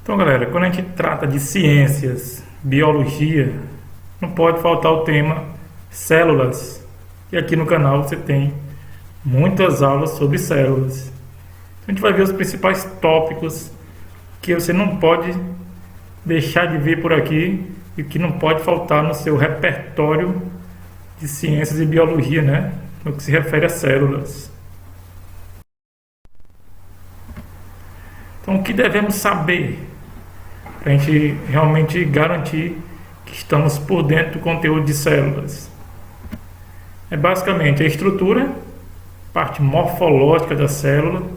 Então, galera, quando a gente trata de ciências, biologia, não pode faltar o tema células. E aqui no canal você tem muitas aulas sobre células. A gente vai ver os principais tópicos que você não pode deixar de ver por aqui e que não pode faltar no seu repertório de ciências e biologia, né? No que se refere a células. Então, o que devemos saber para a gente realmente garantir que estamos por dentro do conteúdo de células? É basicamente a estrutura, parte morfológica da célula,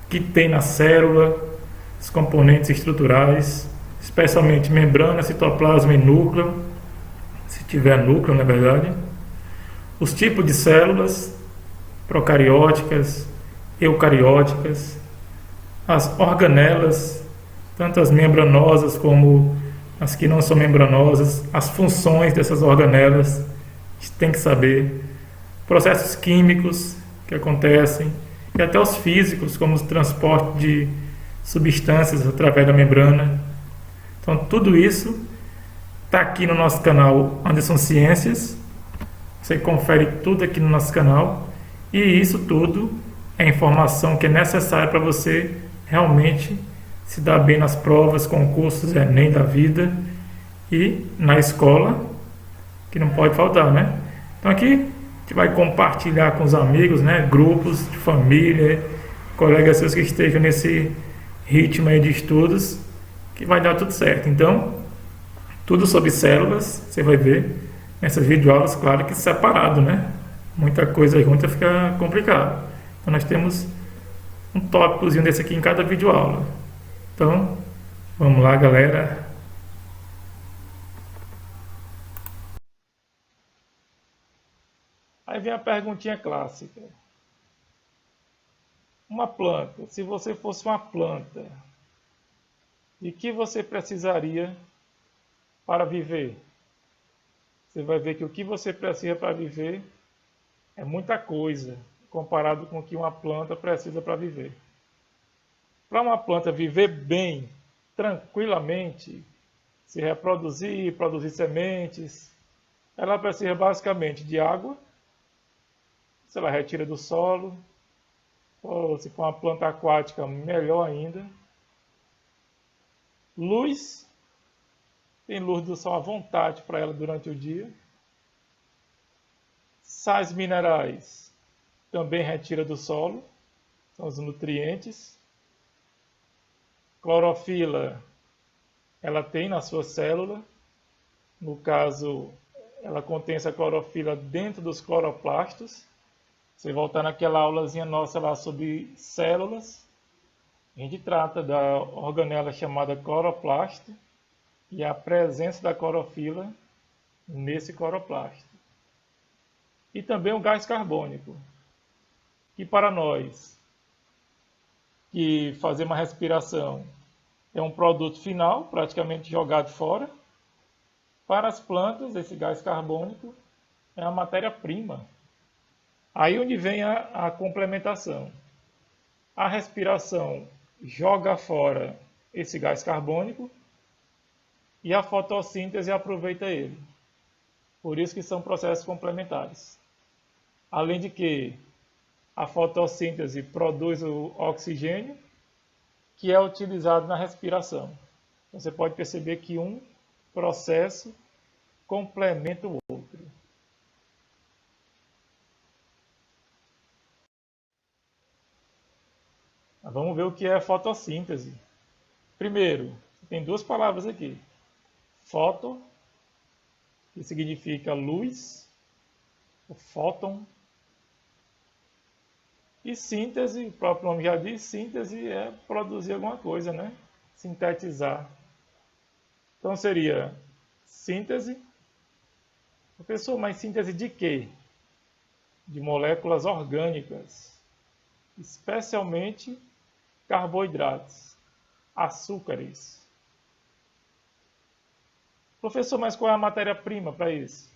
que tem na célula, os componentes estruturais, especialmente membrana, citoplasma e núcleo, se tiver núcleo na verdade, os tipos de células, procarióticas, eucarióticas, as organelas, tanto as membranosas como as que não são membranosas, as funções dessas organelas, a gente tem que saber, processos químicos que acontecem, e até os físicos, como o transporte de substâncias através da membrana. Então, tudo isso está aqui no nosso canal Anderson Ciências. Você confere tudo aqui no nosso canal. E isso tudo é informação que é necessária para você realmente se dar bem nas provas, concursos, Enem da vida e na escola, que não pode faltar, né? Então aqui a gente vai compartilhar com os amigos, né? Grupos de família, colegas seus que estejam nesse ritmo aí de estudos, que vai dar tudo certo. Então, tudo sobre células, você vai ver nessas videoaulas, claro que separado, né? Muita coisa junta fica complicado. Então nós temos um tópicozinho desse aqui em cada videoaula. Então, vamos lá, galera. Aí vem a perguntinha clássica. Uma planta, se você fosse uma planta, de que você precisaria para viver? Você vai ver que o que você precisa para viver é muita coisa, comparado com o que uma planta precisa para viver. Para uma planta viver bem, tranquilamente, se reproduzir, produzir sementes, ela precisa basicamente de água, se ela retira do solo, ou se for uma planta aquática, melhor ainda. Luz, tem luz do sol à vontade para ela durante o dia. Sais minerais, também retira do solo, são os nutrientes. Clorofila, ela tem na sua célula, no caso, ela contém essa clorofila dentro dos cloroplastos. Você voltar naquela aulazinha nossa lá sobre células, a gente trata da organela chamada cloroplasto e a presença da clorofila nesse cloroplasto. E também o gás carbônico, que para nós que fazemos uma respiração é um produto final, praticamente jogado fora. Para as plantas, esse gás carbônico é a matéria-prima. Aí onde vem a complementação. A respiração joga fora esse gás carbônico e a fotossíntese aproveita ele. Por isso que são processos complementares. Além de que a fotossíntese produz o oxigênio, que é utilizado na respiração. Você pode perceber que um processo complementa o outro. Mas vamos ver o que é fotossíntese. Primeiro, tem duas palavras aqui. Foto, que significa luz, o fóton. E síntese, o próprio nome já diz, síntese é produzir alguma coisa, né? Sintetizar. Então seria síntese. Professor, mas síntese de quê? De moléculas orgânicas, especialmente carboidratos, açúcares. Professor, mas qual é a matéria-prima para isso?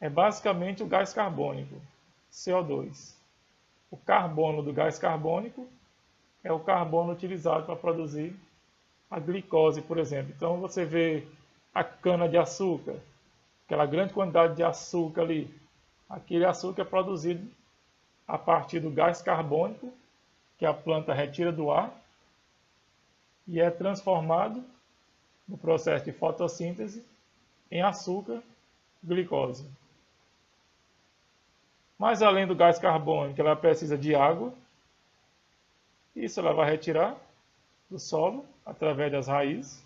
É basicamente o gás carbônico, CO2. O carbono do gás carbônico é o carbono utilizado para produzir a glicose, por exemplo. Então você vê a cana-de-açúcar, aquela grande quantidade de açúcar ali. Aquele açúcar é produzido a partir do gás carbônico que a planta retira do ar e é transformado no processo de fotossíntese em açúcar, glicose. Mas além do gás carbônico, ela precisa de água. Isso ela vai retirar do solo através das raízes.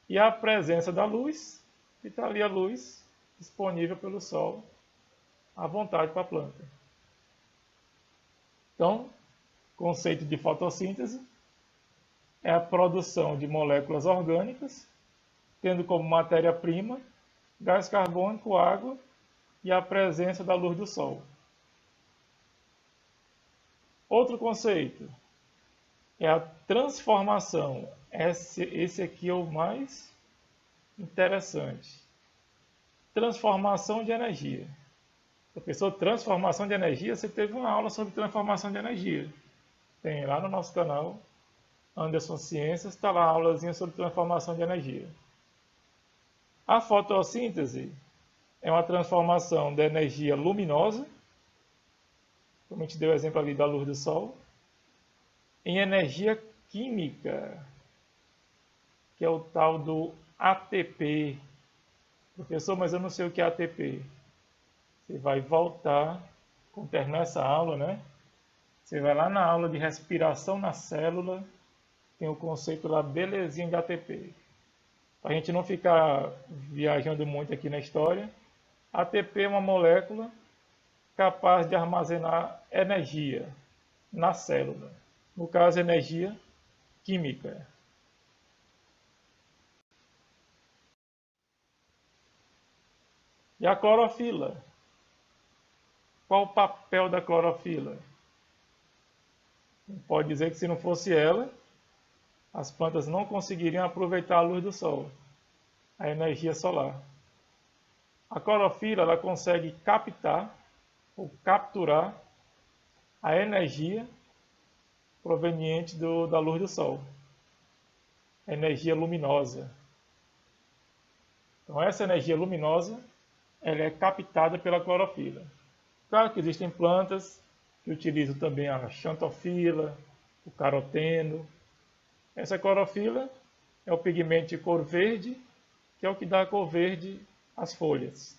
E a presença da luz, que está ali a luz disponível pelo sol à vontade para a planta. Então, o conceito de fotossíntese é a produção de moléculas orgânicas, tendo como matéria-prima gás carbônico, água e a presença da luz do sol. Outro conceito é a transformação. Esse aqui é o mais interessante. Transformação de energia. Professor, transformação de energia, você teve uma aula sobre transformação de energia. Tem lá no nosso canal, Anderson Ciências, está lá a aulazinha sobre transformação de energia. A fotossíntese é uma transformação da energia luminosa, como a gente deu o exemplo ali da luz do sol, em energia química, que é o tal do ATP. Professor, mas eu não sei o que é ATP. Você vai voltar, quando terminar essa aula, né? Você vai lá na aula de respiração na célula, tem o conceito lá belezinho de ATP. Para a gente não ficar viajando muito aqui na história, ATP é uma molécula capaz de armazenar energia na célula. No caso, energia química. E a clorofila? Qual o papel da clorofila? Pode dizer que se não fosse ela, as plantas não conseguiriam aproveitar a luz do sol, a energia solar. A clorofila ela consegue captar ou capturar a energia proveniente da luz do sol, a energia luminosa. Então essa energia luminosa ela é captada pela clorofila. Claro que existem plantas que utilizam também a xantofila, o caroteno. Essa clorofila é o pigmento de cor verde, que é o que dá a cor verde às folhas.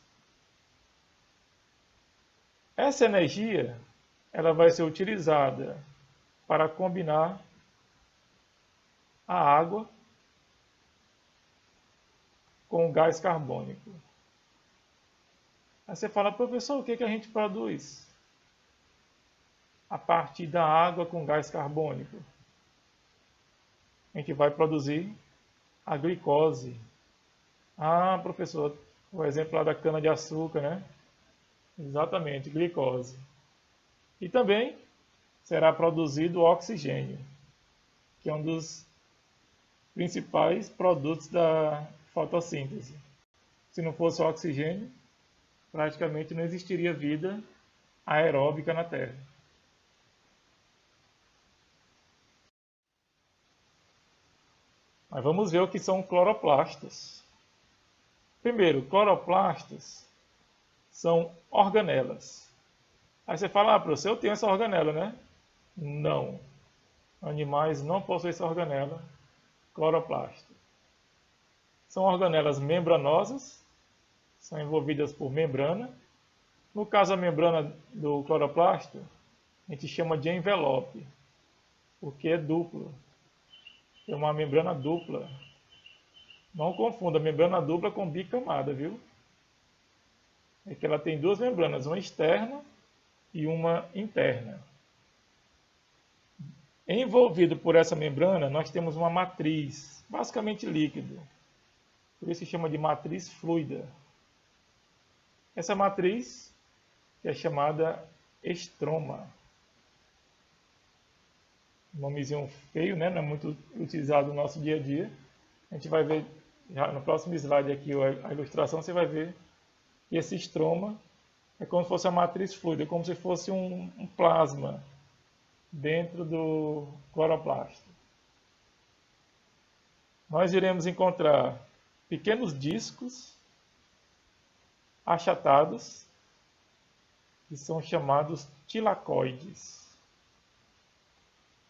Essa energia ela vai ser utilizada para combinar a água com o gás carbônico. Aí você fala, professor, o que a gente produz a partir da água com gás carbônico? A gente vai produzir a glicose. Ah, professor, o exemplo lá da cana-de-açúcar, né? Exatamente, glicose. E também será produzido o oxigênio, que é um dos principais produtos da fotossíntese. Se não fosse o oxigênio, praticamente não existiria vida aeróbica na Terra. Mas vamos ver o que são cloroplastos. Primeiro, cloroplastos são organelas. Aí você fala, professor, eu tenho essa organela, né? Não. Animais não possuem essa organela, cloroplasto. São organelas membranosas, são envolvidas por membrana. No caso, a membrana do cloroplasto, a gente chama de envelope, porque é duplo. É uma membrana dupla. Não confunda membrana dupla com bicamada, viu? É que ela tem duas membranas, uma externa e uma interna. Envolvido por essa membrana, nós temos uma matriz, basicamente líquido. Por isso se chama de matriz fluida. Essa matriz é chamada estroma. Nomezinho feio, né? Não é muito utilizado no nosso dia a dia. A gente vai ver, já no próximo slide aqui, a ilustração, você vai ver que esse estroma é como se fosse a matriz fluida, como se fosse um plasma dentro do cloroplasto. nós iremos encontrar pequenos discos achatados, que são chamados tilacoides.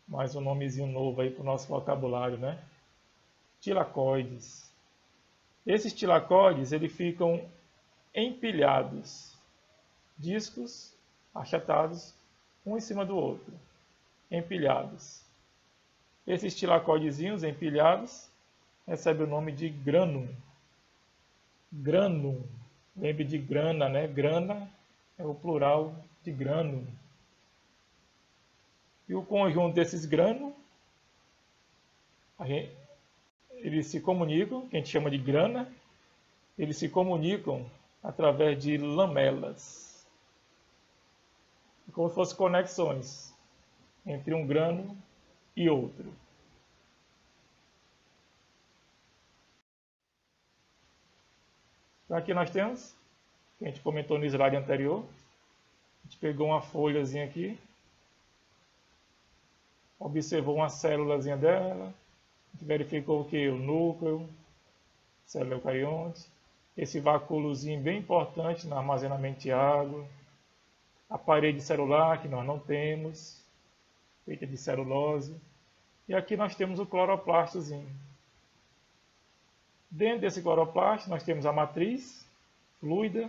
Mais um nomezinho novo aí para o nosso vocabulário, né? Tilacoides. Esses tilacoides, eles ficam empilhados, discos achatados, um em cima do outro, empilhados. Esses tilacoidezinhos empilhados recebem o nome de grânum. Grânum. Lembre de grana, né? Grana é o plural de grânum. E o conjunto desses grânulos, eles se comunicam, que a gente chama de grana, eles se comunicam através de lamelas. Como se fossem conexões entre um grano e outro. Então aqui nós temos, que a gente comentou no slide anterior, a gente pegou uma folhazinha aqui, observou uma célulazinha dela, a gente verificou o que? O núcleo, célula eucarionte, esse vacúolozinho bem importante no armazenamento de água, a parede celular que nós não temos, feita de celulose, e aqui nós temos o cloroplastozinho. Dentro desse cloroplasto nós temos a matriz fluida,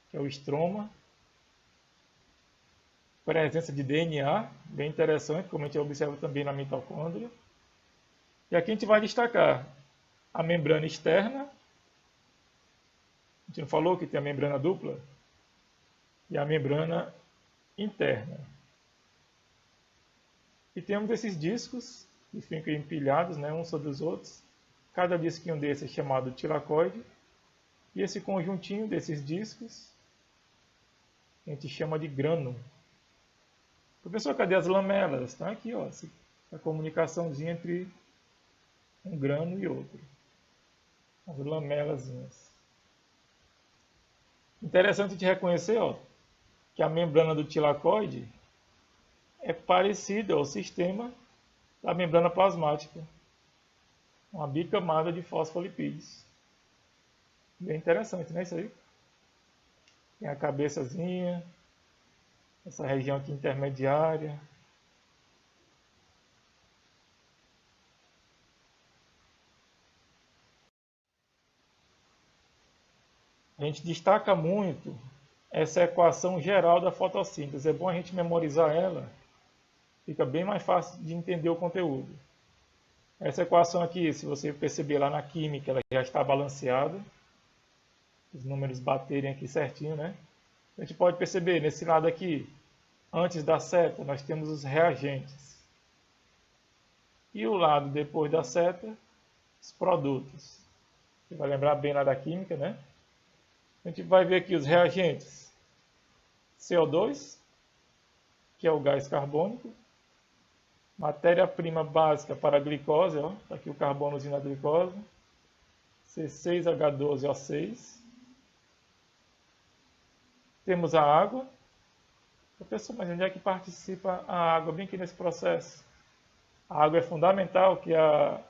que é o estroma, presença de DNA, bem interessante, como a gente observa também na mitocôndria. E aqui a gente vai destacar a membrana externa, a gente não falou que tem a membrana dupla, e a membrana interna. E temos esses discos que ficam empilhados, né, uns sobre os outros. Cada disquinho desse é chamado tilacoide. E esse conjuntinho desses discos a gente chama de grânum. Professor, cadê as lamelas? Estão aqui, ó, a comunicaçãozinha entre um grano e outro. As lamelazinhas. Interessante de reconhecer, ó, que a membrana do tilacoide é parecida ao sistema da membrana plasmática. Uma bicamada de fosfolipídios. Bem interessante, né, isso aí? Tem a cabeçazinha, essa região aqui intermediária. A gente destaca muito essa equação geral da fotossíntese. É bom a gente memorizar ela, fica bem mais fácil de entender o conteúdo. Essa equação aqui, se você perceber lá na química, ela já está balanceada. Os números baterem aqui certinho, né? A gente pode perceber, nesse lado aqui, antes da seta, nós temos os reagentes. E o lado depois da seta, os produtos. Você vai lembrar bem lá da química, né? A gente vai ver aqui os reagentes. CO2, que é o gás carbônico. Matéria-prima básica para a glicose, ó, tá aqui o carbonozinho da glicose. C6H12O6. Temos a água. Professor, mas onde é que participa a água? Bem aqui nesse processo. A água é fundamental, que a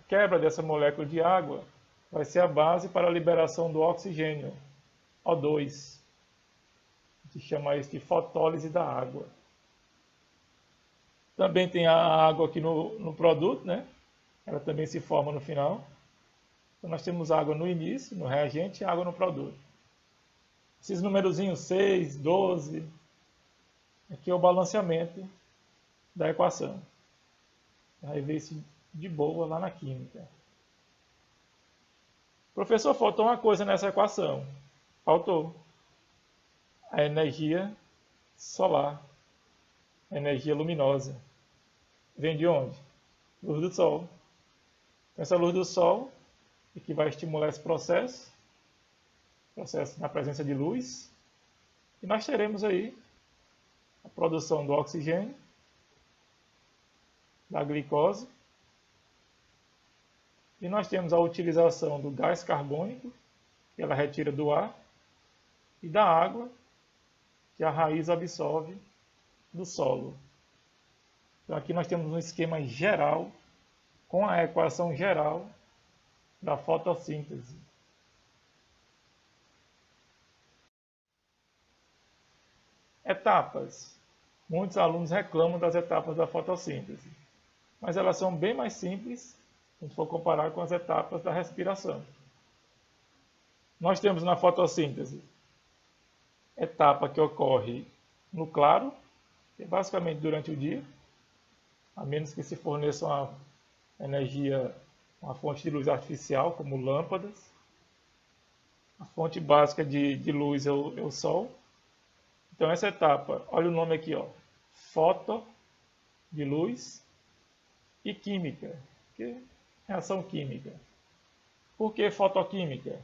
quebra dessa molécula de água vai ser a base para a liberação do oxigênio, O2. A gente chama isso de fotólise da água. Também tem a água aqui no produto, né? Ela também se forma no final. Então nós temos água no início, no reagente, e água no produto. Esses numerozinhos 6, 12, aqui é o balanceamento da equação. Vai ver isso de boa lá na química. Professor, faltou uma coisa nessa equação. Faltou. A energia solar. A energia luminosa. Vem de onde? Luz do Sol. Então, essa luz do Sol é que vai estimular esse processo na presença de luz, e nós teremos aí a produção do oxigênio, da glicose, e nós temos a utilização do gás carbônico, que ela retira do ar, e da água, que a raiz absorve do solo. Então aqui nós temos um esquema geral com a equação geral da fotossíntese. Etapas. Muitos alunos reclamam das etapas da fotossíntese, mas elas são bem mais simples se a gente for comparar com as etapas da respiração. Nós temos na fotossíntese etapa que ocorre no claro, que é basicamente durante o dia, a menos que se forneça uma energia, uma fonte de luz artificial, como lâmpadas. A fonte básica de luz é o Sol. Então essa etapa, olha o nome aqui, ó, foto de luz e química, que é reação química. Por que fotoquímica?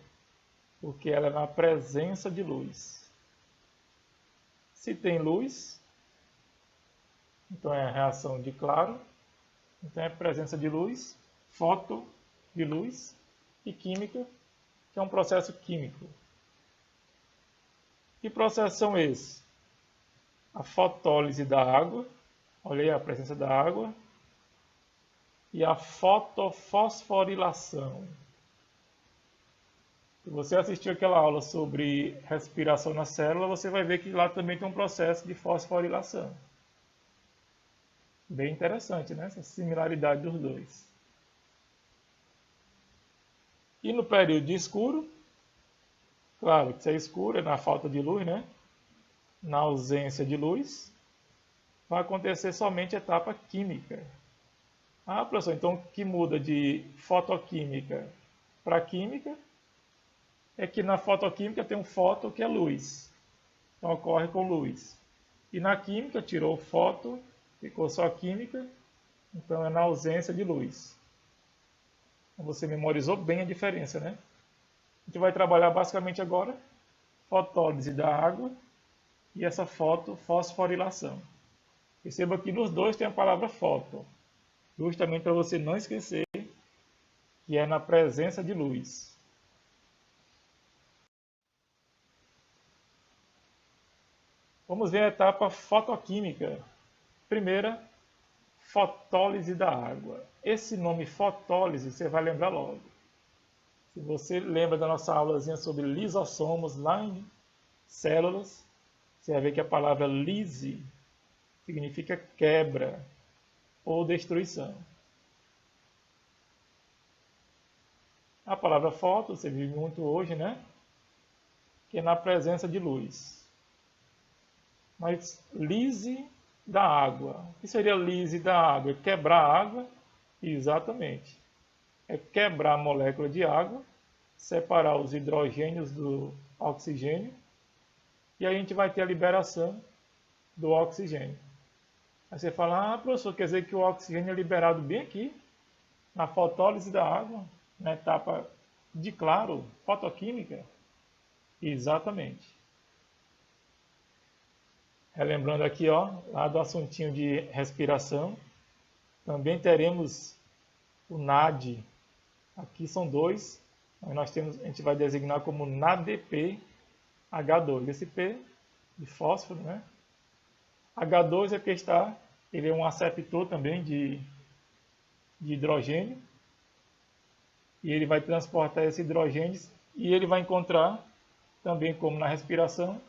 Porque ela é na presença de luz. Se tem luz, então é a reação de claro, então é presença de luz, foto de luz e química, que é um processo químico. Que processos são esses? A fotólise da água, olha aí a presença da água, e a fotofosforilação. Se você assistiu aquela aula sobre respiração na célula, você vai ver que lá também tem um processo de fosforilação. Bem interessante, né? Essa similaridade dos dois. E no período de escuro, claro que se é escuro é na falta de luz, né? Na ausência de luz, vai acontecer somente a etapa química. Ah, professor, então o que muda de fotoquímica para química é que na fotoquímica tem um foto que é luz. Então ocorre com luz. E na química tirou o foto, ficou só química, então é na ausência de luz. Você memorizou bem a diferença, né? A gente vai trabalhar basicamente agora fotólise da água e essa fotofosforilação. Perceba que nos dois tem a palavra foto, justamente para você não esquecer que é na presença de luz. Vamos ver a etapa fotoquímica. Primeira, fotólise da água. Esse nome fotólise você vai lembrar logo. Se você lembra da nossa aulazinha sobre lisossomos lá em células, você vai ver que a palavra lise significa quebra ou destruição. A palavra foto, você vive muito hoje, né? Que é na presença de luz. Mas lise da água. O que seria lise da água? É quebrar a água? Exatamente. É quebrar a molécula de água, separar os hidrogênios do oxigênio, e aí a gente vai ter a liberação do oxigênio. Aí você fala, professor, quer dizer que o oxigênio é liberado bem aqui, na fotólise da água, na etapa de claro, fotoquímica? Exatamente. Relembrando aqui, ó, lá do assuntinho de respiração, também teremos o NAD. Aqui são dois, mas a gente vai designar como NADPH2. Esse P de fósforo, né? H2 é porque ele é um aceptor também de hidrogênio, e ele vai transportar esse hidrogênio e ele vai encontrar, também como na respiração,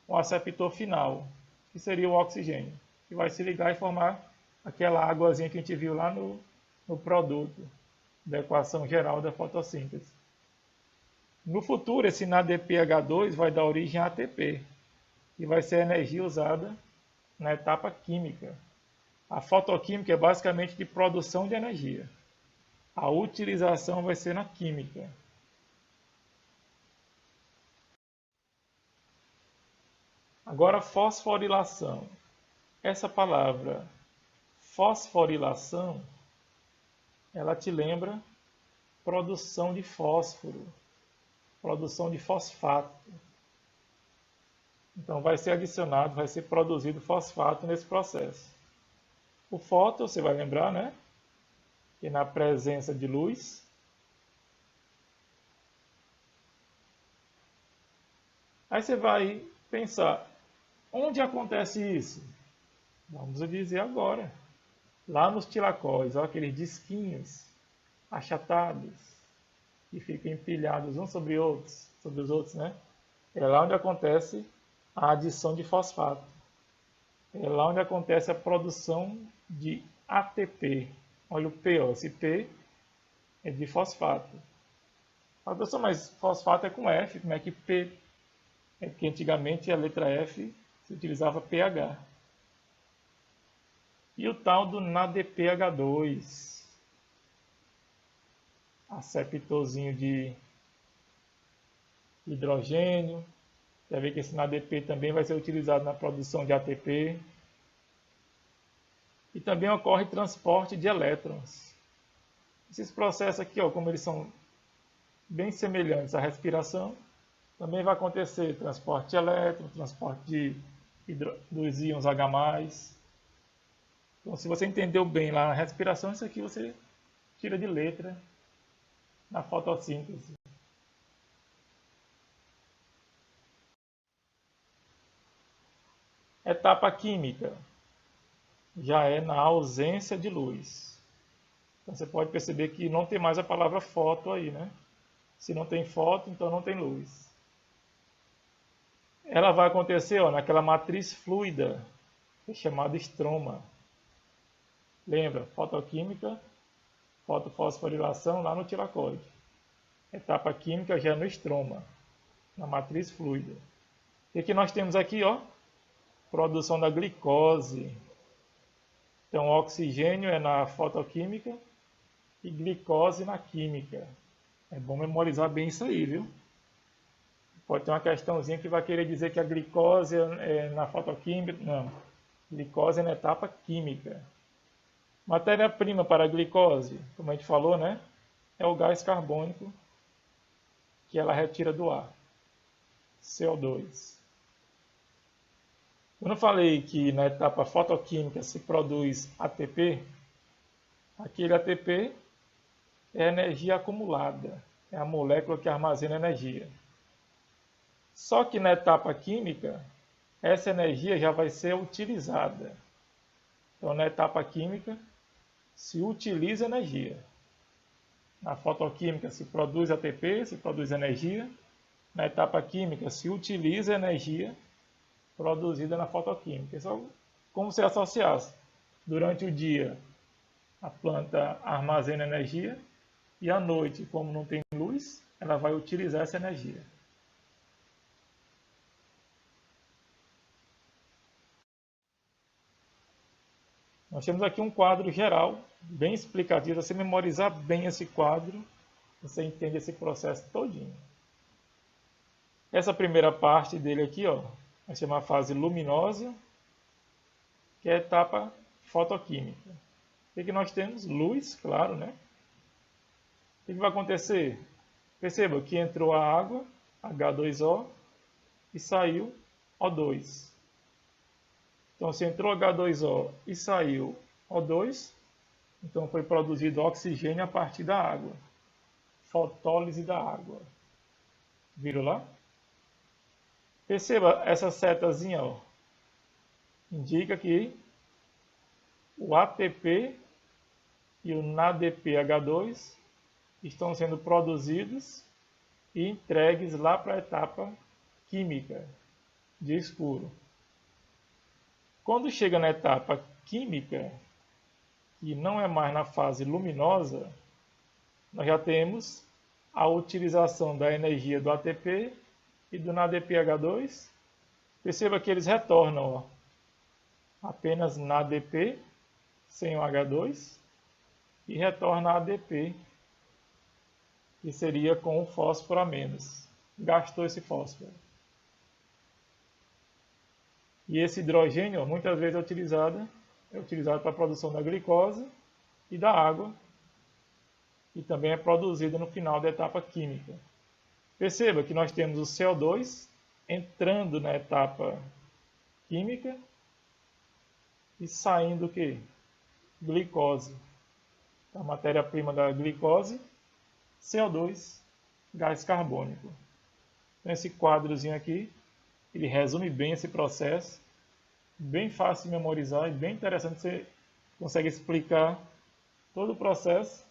um aceptor final, que seria o oxigênio, que vai se ligar e formar aquela águazinha que a gente viu lá no produto da equação geral da fotossíntese. No futuro, esse NADPH2 vai dar origem a ATP, que vai ser a energia usada na etapa química. A fotoquímica é basicamente de produção de energia. A utilização vai ser na química. Agora, fosforilação. Essa palavra fosforilação, ela te lembra produção de fósforo, produção de fosfato. Então vai ser adicionado, vai ser produzido fosfato nesse processo. O fóton, você vai lembrar, né? Que na presença de luz. Aí você vai pensar, onde acontece isso? Vamos dizer agora. lá nos tilacóides, ó, aqueles disquinhos achatados que ficam empilhados uns sobre os outros, né? É lá onde acontece a adição de fosfato. É lá onde acontece a produção de ATP. Olha o P, ó. Esse P é de fosfato. Ah, professor, mas fosfato é com F, como é que P? É porque antigamente a letra F se utilizava pH. E o tal do NADPH2, aceptozinho de hidrogênio. Já vê que esse NADP também vai ser utilizado na produção de ATP. E também ocorre transporte de elétrons. Esses processos aqui, ó, como eles são bem semelhantes à respiração, também vai acontecer transporte de elétrons, transporte dos íons H+. Então, se você entendeu bem lá na respiração, isso aqui você tira de letra na fotossíntese. Etapa química já é na ausência de luz. Então você pode perceber que não tem mais a palavra foto aí, né? Se não tem foto, então não tem luz. Ela vai acontecer, ó, naquela matriz fluida, que é chamada estroma. Lembra? Fotoquímica, fotofosforilação lá no tilacoide. Etapa química já no estroma, na matriz fluida. E aqui nós temos aqui, ó, produção da glicose. Então, oxigênio é na fotoquímica e glicose na química. É bom memorizar bem isso aí, viu? Pode ter uma questãozinha que vai querer dizer que a glicose é na fotoquímica. Não, glicose é na etapa química. Matéria-prima para a glicose, como a gente falou, né? É o gás carbônico que ela retira do ar, CO2. Quando eu falei que na etapa fotoquímica se produz ATP, aquele ATP é energia acumulada, é a molécula que armazena energia. Só que na etapa química, essa energia já vai ser utilizada. Então, na etapa química, se utiliza energia. Na fotoquímica se produz ATP, se produz energia. Na etapa química se utiliza energia produzida na fotoquímica. Isso é como se associasse. Durante o dia, a planta armazena energia e à noite, como não tem luz, ela vai utilizar essa energia. Nós temos aqui um quadro geral, bem explicativo. Se você memorizar bem esse quadro, você entende esse processo todinho. Essa primeira parte dele aqui, ó, vai ser uma fase luminosa, que é a etapa fotoquímica. O que nós temos? Luz, claro, né? O que vai acontecer? Perceba que entrou a água, H2O, e saiu O2. Então, se entrou H2O e saiu O2, então foi produzido oxigênio a partir da água. Fotólise da água. Viram lá? Perceba essa setazinha, ó, indica que o ATP e o NADPH2 estão sendo produzidos e entregues lá para a etapa química de escuro. Quando chega na etapa química, que não é mais na fase luminosa, nós já temos a utilização da energia do ATP e do NADPH2. Perceba que eles retornam, ó, apenas NADP sem o H2 e retorna ADP, que seria com o fósforo a menos. Gastou esse fósforo. E esse hidrogênio, ó, muitas vezes é utilizado para a produção da glicose e da água, e também é produzida no final da etapa química. Perceba que nós temos o CO2 entrando na etapa química e saindo o quê? Glicose. A matéria-prima da glicose, CO2, gás carbônico. Então, esse quadrozinho aqui, ele resume bem esse processo, bem fácil de memorizar e bem interessante você consegue explicar todo o processo,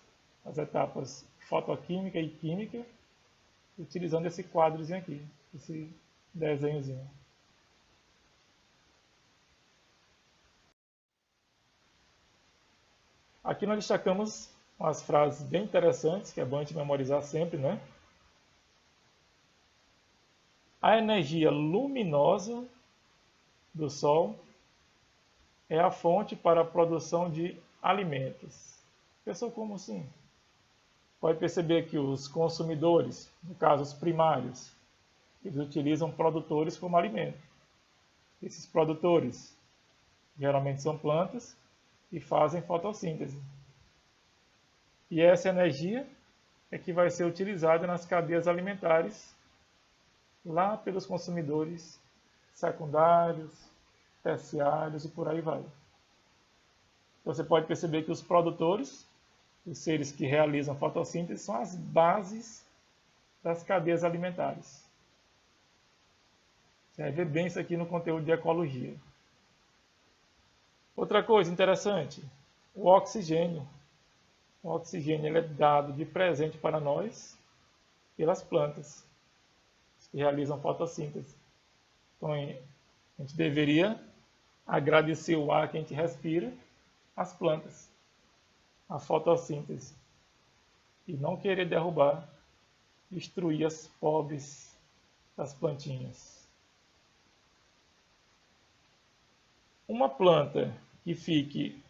as etapas fotoquímica e química, utilizando esse quadrozinho aqui, esse desenhozinho. Aqui nós destacamos umas frases bem interessantes, que é bom a gente memorizar sempre, né? A energia luminosa do Sol é a fonte para a produção de alimentos. Pessoal, como assim? Pode perceber que os consumidores, no caso os primários, eles utilizam produtores como alimento. Esses produtores geralmente são plantas e fazem fotossíntese. E essa energia é que vai ser utilizada nas cadeias alimentares, lá pelos consumidores secundários, terciários e por aí vai. Então você pode perceber que os produtores, os seres que realizam fotossíntese, são as bases das cadeias alimentares. Você vai ver bem isso aqui no conteúdo de ecologia. Outra coisa interessante, o oxigênio. O oxigênio ele é dado de presente para nós pelas plantas que realizam fotossíntese. Então, a gente deveria agradecer o ar que a gente respira às plantas, a fotossíntese, e não querer derrubar, destruir as pobres das plantinhas. Uma planta que fique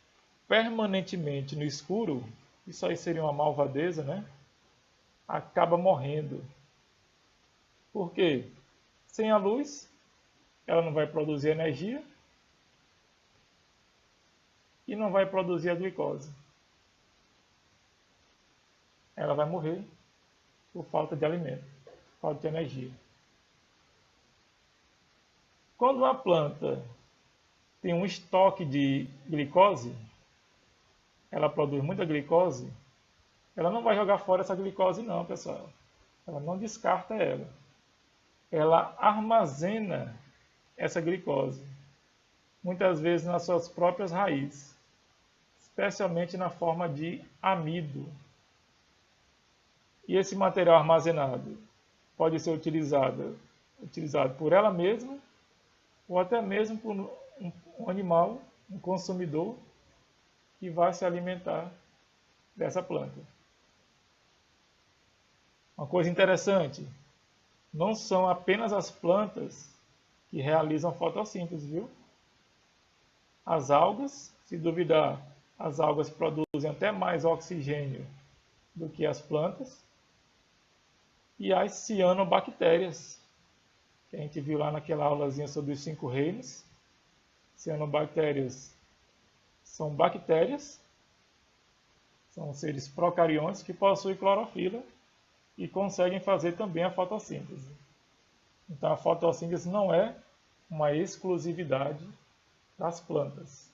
permanentemente no escuro, isso aí seria uma malvadeza, né? Acaba morrendo. Por quê? Sem a luz, ela não vai produzir energia e não vai produzir a glicose. Ela vai morrer por falta de alimento, falta de energia. Quando uma planta tem um estoque de glicose, ela produz muita glicose, ela não vai jogar fora essa glicose não, pessoal. Ela não descarta ela. Ela armazena essa glicose, muitas vezes nas suas próprias raízes, especialmente na forma de amido. E esse material armazenado pode ser utilizado por ela mesma ou até mesmo por um animal, um consumidor, que vai se alimentar dessa planta. Uma coisa interessante, não são apenas as plantas que realizam fotossíntese, viu? As algas, se duvidar, as algas produzem até mais oxigênio do que as plantas. E as cianobactérias, que a gente viu lá naquela aulazinha sobre os 5 reinos. Cianobactérias são bactérias, são seres procariontes que possuem clorofila e conseguem fazer também a fotossíntese. Então a fotossíntese não é uma exclusividade das plantas.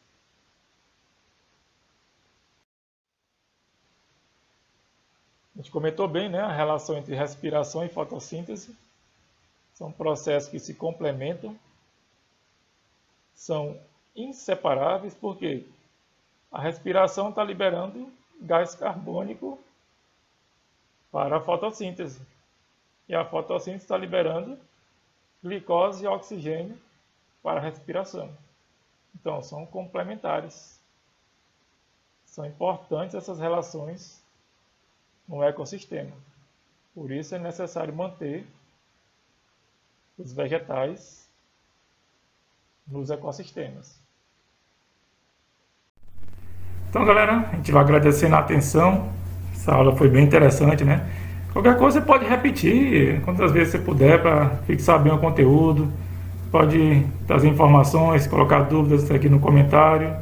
A gente comentou bem, né, a relação entre respiração e fotossíntese. São processos que se complementam, são inseparáveis, porque a respiração está liberando gás carbônico para a fotossíntese. E a fotossíntese está liberando glicose e oxigênio para a respiração. Então, são complementares. São importantes essas relações no ecossistema. Por isso é necessário manter os vegetais nos ecossistemas. Então, galera, a gente vai agradecendo a atenção. Essa aula foi bem interessante, né? Qualquer coisa você pode repetir quantas vezes você puder para fixar bem o conteúdo. Pode trazer informações, colocar dúvidas aqui no comentário.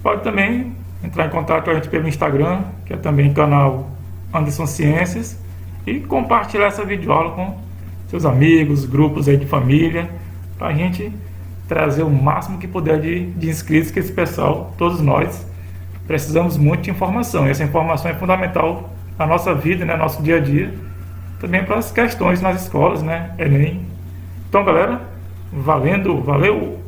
Pode também entrar em contato com a gente pelo Instagram, que é também canal Anderson Ciências, e compartilhar essa videoaula com seus amigos, grupos aí de família, para a gente trazer o máximo que puder de inscritos, que esse pessoal, todos nós, precisamos muito de informação. E essa informação é fundamental na nossa vida, né, no nosso dia a dia, também para as questões nas escolas, né, Enem. Então, galera, valeu!